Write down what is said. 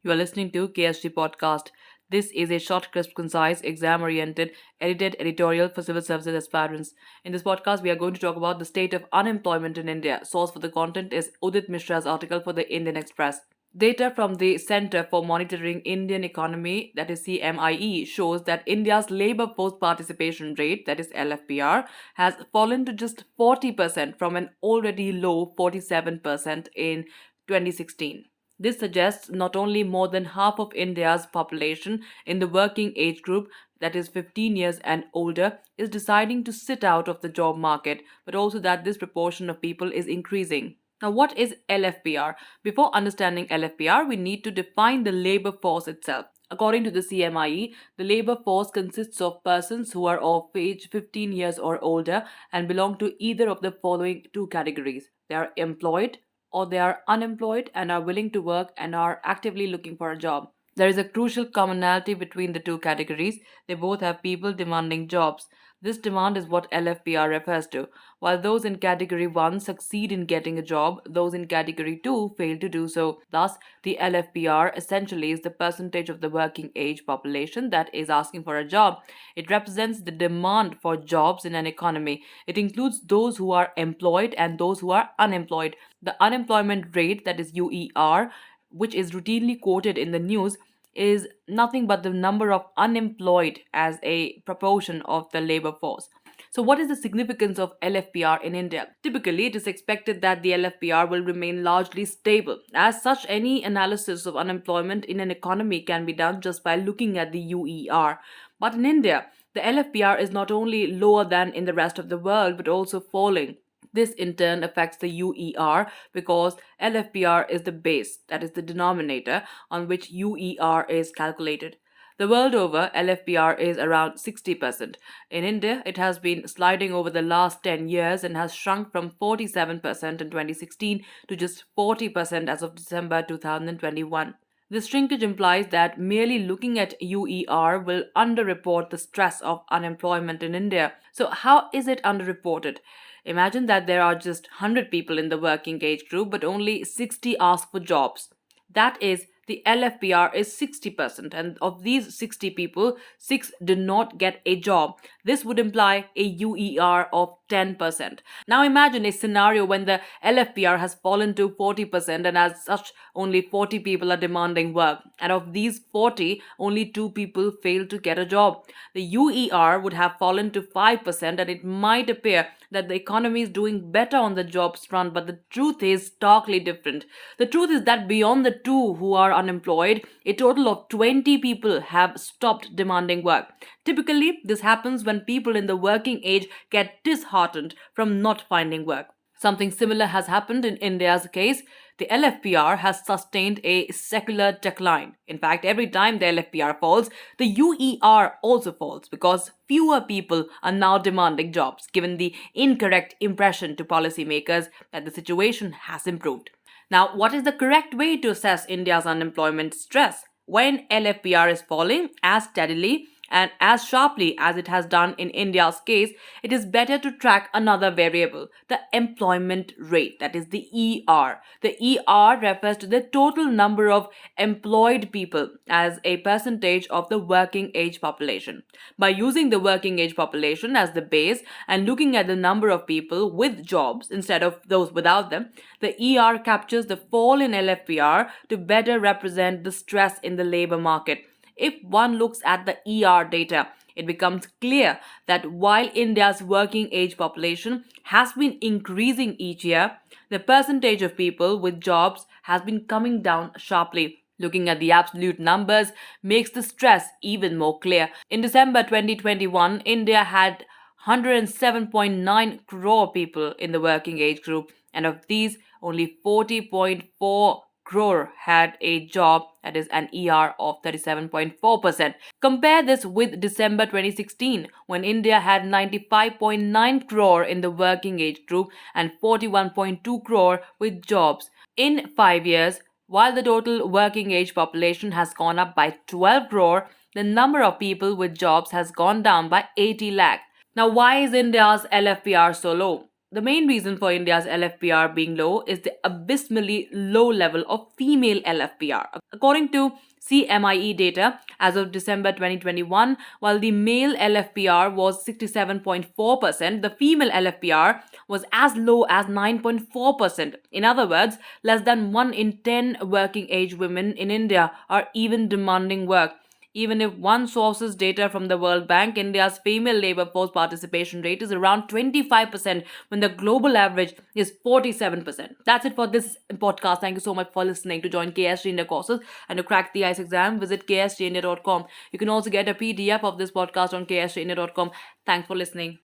You are listening to KSG podcast. This is a short, crisp, concise, exam-oriented, edited editorial for civil services aspirants. In this podcast, we are going to talk about the state of unemployment in India. Source for the content is Udit Misra's article for the Indian Express. Data from the Center for Monitoring Indian Economy, that is CMIE, shows that India's labor force participation rate, that is LFPR, has fallen to just 40% from an already low 47% in 2016. This suggests not only more than half of India's population in the working age group, that is 15 years and older, is deciding to sit out of the job market, but also that this proportion of people is increasing. Now, what is LFPR? Before understanding LFPR, we need to define the labor force itself. According to the CMIE, the labor force consists of persons who are of age 15 years or older and belong to either of the following two categories. They are employed or they are unemployed and are willing to work and are actively looking for a job. There is a crucial commonality between the two categories. They both have people demanding jobs. This demand is what LFPR refers to. While those in category 1 succeed in getting a job, those in category 2 fail to do so. Thus, the LFPR essentially is the percentage of the working age population that is asking for a job. It represents the demand for jobs in an economy. It includes those who are employed and those who are unemployed. The unemployment rate, that is UER, which is routinely quoted in the news, is nothing but the number of unemployed as a proportion of the labor force. So, what is the significance of LFPR in India? Typically, it is expected that the LFPR will remain largely stable. As such, any analysis of unemployment in an economy can be done just by looking at the UER. But in India, the LFPR is not only lower than in the rest of the world but also falling. This in turn affects the UER because LFPR is the base, that is the denominator, on which UER is calculated. The world over, LFPR is around 60%. In India, it has been sliding over the last 10 years and has shrunk from 47% in 2016 to just 40% as of December 2021. This shrinkage implies that merely looking at UER will underreport the stress of unemployment in India. So, how is it underreported? Imagine that there are just 100 people in the working age group, but only 60 ask for jobs. That is, the LFPR is 60%, and of these 60 people, 6 do not get a job. This would imply a UER of 10%. Now imagine a scenario when the LFPR has fallen to 40%, and as such, only 40 people are demanding work. And of these 40, only 2 people fail to get a job. The UER would have fallen to 5%, and it might appear that the economy is doing better on the jobs front, but the truth is starkly different. The truth is that beyond the 2 who are unemployed, a total of 20 people have stopped demanding work. Typically, this happens when people in the working age get disheartened from not finding work. Something similar has happened in India's case. The LFPR has sustained a secular decline. In fact, every time the LFPR falls, the UER also falls because fewer people are now demanding jobs, given the incorrect impression to policymakers that the situation has improved. Now, what is the correct way to assess India's unemployment stress? When LFPR is falling as steadily and as sharply as it has done in India's case, it is better to track another variable, the employment rate, that is the ER. The ER refers to the total number of employed people as a percentage of the working age population. By using the working age population as the base and looking at the number of people with jobs instead of those without them, the ER captures the fall in LFPR to better represent the stress in the labor market. If one looks at the ER data, it becomes clear that while India's working age population has been increasing each year, the percentage of people with jobs has been coming down sharply. Looking at the absolute numbers makes the stress even more clear. In December 2021, India had 107.9 crore people in the working age group, and of these, only 40.4 crore had a job, that is an ER of 37.4%. Compare this with December 2016 when India had 95.9 crore in the working age group and 41.2 crore with jobs. In 5 years, while the total working age population has gone up by 12 crore, the number of people with jobs has gone down by 80 lakh. Now, why is India's LFPR so low? The main reason for India's LFPR being low is the abysmally low level of female LFPR. According to CMIE data, as of December 2021, while the male LFPR was 67.4%, the female LFPR was as low as 9.4%. In other words, less than 1 in 10 working age women in India are even demanding work. Even if one sources data from the World Bank, India's female labor force participation rate is around 25% when the global average is 47%. That's it for this podcast. Thank you so much for listening. To join KSG India courses and to crack the ICE exam, visit ksgindia.com. You can also get a PDF of this podcast on ksgindia.com. Thanks for listening.